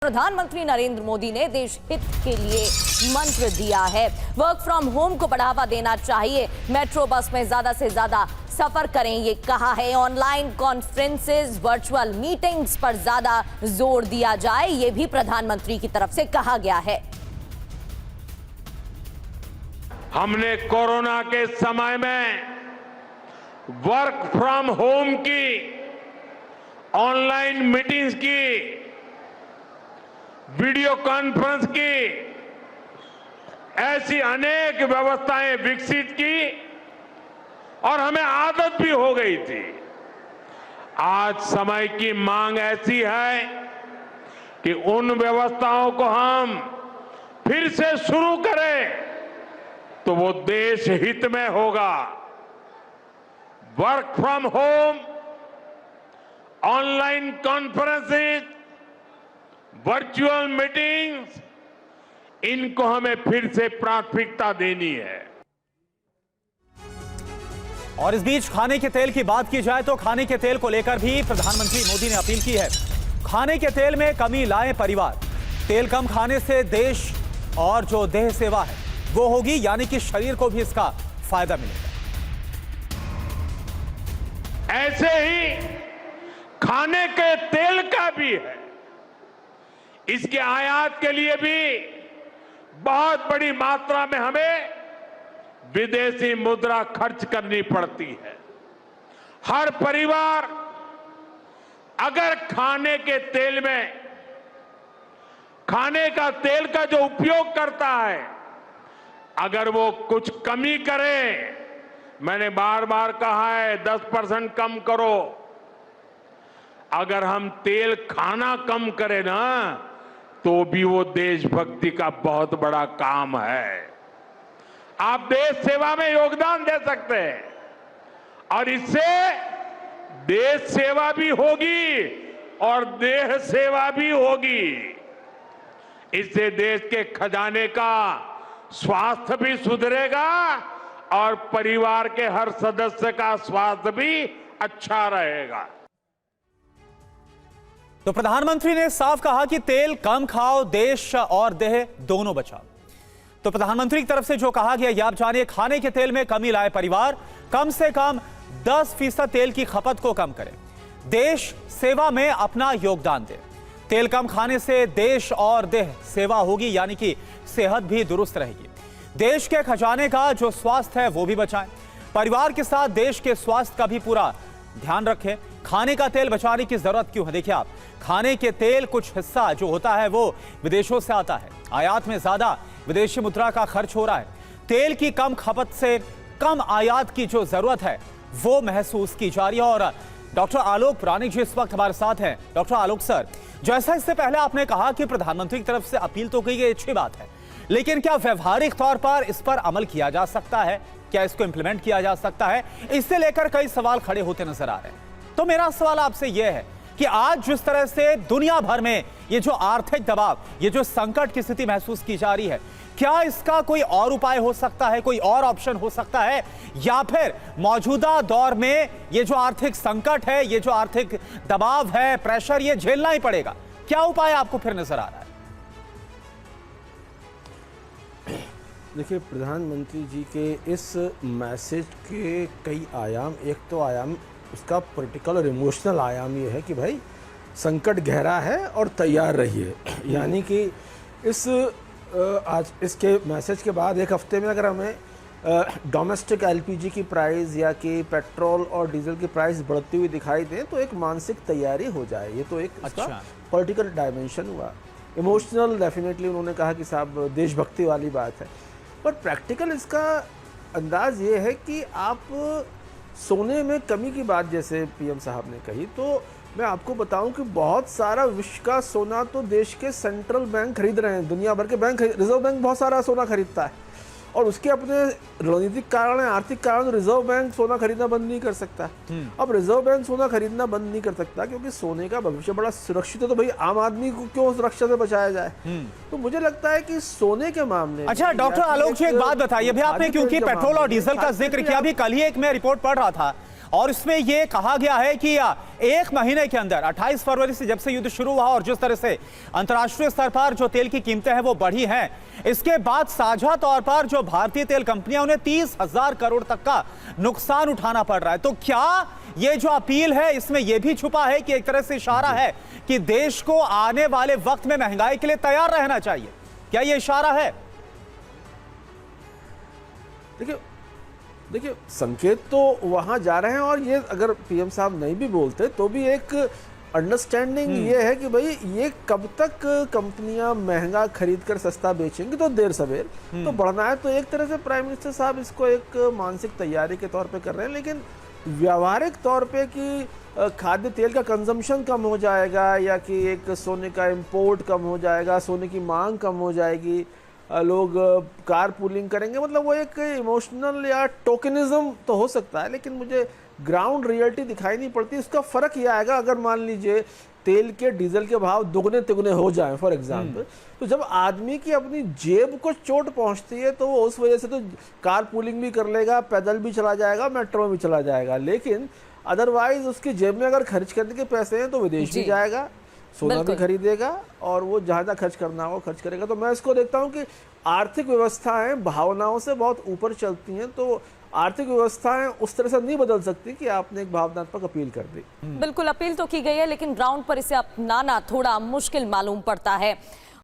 प्रधानमंत्री नरेंद्र मोदी ने देश हित के लिए मंत्र दिया है। वर्क फ्रॉम होम को बढ़ावा देना चाहिए, मेट्रो बस में ज्यादा से ज्यादा सफर करें, ये कहा है। ऑनलाइन कॉन्फ्रेंसेस, वर्चुअल मीटिंग्स पर ज्यादा जोर दिया जाए, ये भी प्रधानमंत्री की तरफ से कहा गया है। हमने कोरोना के समय में वर्क फ्रॉम होम की, ऑनलाइन मीटिंग्स की, वीडियो कॉन्फ्रेंस की, ऐसी अनेक व्यवस्थाएं विकसित की और हमें आदत भी हो गई थी। आज समय की मांग ऐसी है कि उन व्यवस्थाओं को हम फिर से शुरू करें तो वो देश हित में होगा। Work from home, online conferences, virtual meetings, इनको हमें फिर से प्राथमिकता देनी है। और इस बीच खाने के तेल की बात की जाए तो खाने के तेल को लेकर भी प्रधानमंत्री मोदी ने अपील की है। खाने के तेल में कमी लाएं परिवार, तेल कम खाने से देश और जो देह सेवा है वो होगी, यानी कि शरीर को भी इसका फायदा मिलेगा। ऐसे ही खाने के तेल का भी है, इसके आयात के लिए भी बहुत बड़ी मात्रा में हमें विदेशी मुद्रा खर्च करनी पड़ती है। हर परिवार अगर खाने के तेल में, खाने का तेल का जो उपयोग करता है, अगर वो कुछ कमी करे, मैंने बार बार कहा है 10% कम करो। अगर हम तेल खाना कम करें ना, तो भी वो देशभक्ति का बहुत बड़ा काम है। आप देश सेवा में योगदान दे सकते हैं और इससे देश सेवा भी होगी और देह सेवा भी होगी। इससे देश के खजाने का स्वास्थ्य भी सुधरेगा और परिवार के हर सदस्य का स्वास्थ्य भी अच्छा रहेगा। तो प्रधानमंत्री ने साफ कहा कि तेल कम खाओ, देश और देह दोनों बचाओ। तो प्रधानमंत्री की तरफ से जो कहा गया ये आप जानिए। खाने के तेल में कमी लाए परिवार, कम से कम 10% तेल की खपत को कम करें, देश सेवा में अपना योगदान दें। तेल कम खाने से देश और देह सेवा होगी, यानी कि सेहत भी दुरुस्त रहेगी। देश के खजाने का जो स्वास्थ्य है वो भी बचाएं, परिवार के साथ देश के स्वास्थ्य का भी पूरा ध्यान रखें। खाने का तेल बचाने की जरूरत क्यों है? देखिए आप, खाने के तेल कुछ हिस्सा जो होता है वो विदेशों से आता है, आयात में ज्यादा विदेशी मुद्रा का खर्च हो रहा है। तेल की कम खपत से कम आयात की जो जरूरत है वो महसूस की जा रही है। और डॉक्टर आलोक पुराणिक जी इस वक्त हमारे साथ हैं। डॉक्टर आलोक सर, जैसा इससे पहले आपने कहा कि प्रधानमंत्री की तरफ से अपील तो की गई, अच्छी बात है, लेकिन क्या व्यवहारिक तौर पर इस पर अमल किया जा सकता है? क्या इसको इंप्लीमेंट किया जा सकता है? इससे लेकर कई सवाल खड़े होते नजर आ रहे हैं। तो मेरा सवाल आपसे यह है कि आज जिस तरह से दुनिया भर में ये जो आर्थिक दबाव, ये जो संकट की स्थिति महसूस की जा रही है, क्या इसका कोई और उपाय हो सकता है, कोई और ऑप्शन हो सकता है, या फिर मौजूदा दौर में ये जो आर्थिक संकट है, ये जो आर्थिक दबाव है, प्रेशर, ये झेलना ही पड़ेगा? क्या उपाय आपको फिर नजर आ रहा है? देखिए, प्रधानमंत्री जी के इस मैसेज के कई आयाम, एक तो आयाम उसका पॉलिटिकल और इमोशनल आयाम ये है कि भाई संकट गहरा है और तैयार रहिए। यानी कि इस आज इसके मैसेज के बाद एक हफ्ते में अगर हमें डोमेस्टिक एलपीजी की प्राइस या कि पेट्रोल और डीजल की प्राइस बढ़ती हुई दिखाई दे तो एक मानसिक तैयारी हो जाए। ये तो एक इसका पॉलिटिकल डायमेंशन हुआ। इमोशनल डेफिनेटली उन्होंने कहा कि साहब देशभक्ति वाली बात है, पर प्रैक्टिकल इसका अंदाज ये है कि आप सोने में कमी की बात जैसे पीएम साहब ने कही, तो मैं आपको बताऊं कि बहुत सारा विश्व का सोना तो देश के सेंट्रल बैंक खरीद रहे हैं। दुनिया भर के बैंक, रिजर्व बैंक बहुत सारा सोना खरीदता है और उसके अपने रणनीतिक कारण है, आर्थिक कारण, रिजर्व बैंक सोना खरीदना बंद नहीं कर सकता। अब रिजर्व बैंक सोना खरीदना बंद नहीं कर सकता क्योंकि सोने का भविष्य बड़ा सुरक्षित है, तो भाई आम आदमी को क्यों सुरक्षा से बचाया जाए? तो मुझे लगता है कि सोने के मामले। अच्छा डॉक्टर आलोक जी, एक बात बताइए, अभी आपने क्योंकि पेट्रोल और डीजल का जिक्र किया, अभी कल ही एक मैं रिपोर्ट पढ़ रहा था और इसमें यह कहा गया है कि एक महीने के अंदर 28 फरवरी से जब से युद्ध शुरू हुआ और जिस तरह से अंतर्राष्ट्रीय स्तर पर जो तेल की कीमतें हैं वो बढ़ी हैं, इसके बाद साझा तौर पर जो भारतीय तेल कंपनियां उन्हें 30,000 करोड़ तक का नुकसान उठाना पड़ रहा है। तो क्या ये जो अपील है इसमें यह भी छुपा है कि एक तरह से इशारा है कि देश को आने वाले वक्त में महंगाई के लिए तैयार रहना चाहिए? क्या यह इशारा है? देखिए संकेत तो वहां जा रहे हैं, और ये अगर पीएम साहब नहीं भी बोलते तो भी एक अंडरस्टैंडिंग ये है कि भाई ये कब तक कंपनियां महंगा खरीद कर सस्ता बेचेंगी, तो देर सवेर तो बढ़ना है। तो एक तरह से प्राइम मिनिस्टर साहब इसको एक मानसिक तैयारी के तौर पे कर रहे हैं, लेकिन व्यावहारिक तौर पे कि खाद्य तेल का कंजम्पशन कम हो जाएगा या कि एक सोने का इंपोर्ट कम हो जाएगा, सोने की मांग कम हो जाएगी, लोग कार पूलिंग करेंगे, मतलब वो एक इमोशनल या टोकनिज्म तो हो सकता है, लेकिन मुझे ग्राउंड रियलिटी दिखाई नहीं पड़ती। इसका फर्क ये आएगा अगर मान लीजिए तेल के डीजल के भाव दुगने तिगुने हो जाएं फॉर एग्जांपल, तो जब आदमी की अपनी जेब को चोट पहुंचती है तो वो उस वजह से तो कार पूलिंग भी कर लेगा, पैदल भी चला जाएगा, मेट्रो में भी चला जाएगा, लेकिन अदरवाइज उसकी जेब में अगर खर्च करने के पैसे हैं तो विदेश भी जाएगा, सोना भी खरीदेगा, और वो जहाँ जहाँ खर्च करना हो खर्च करेगा। तो मैं इसको देखता हूँ कि आर्थिक व्यवस्थाएं भावनाओं से बहुत ऊपर चलती हैं, तो आर्थिक व्यवस्थाएं उस तरह से नहीं बदल सकती कि आपने एक भावनात्मक अपील कर दी। बिल्कुल अपील तो की गई है, लेकिन ग्राउंड पर इसे अपनाना थोड़ा मुश्किल मालूम पड़ता है।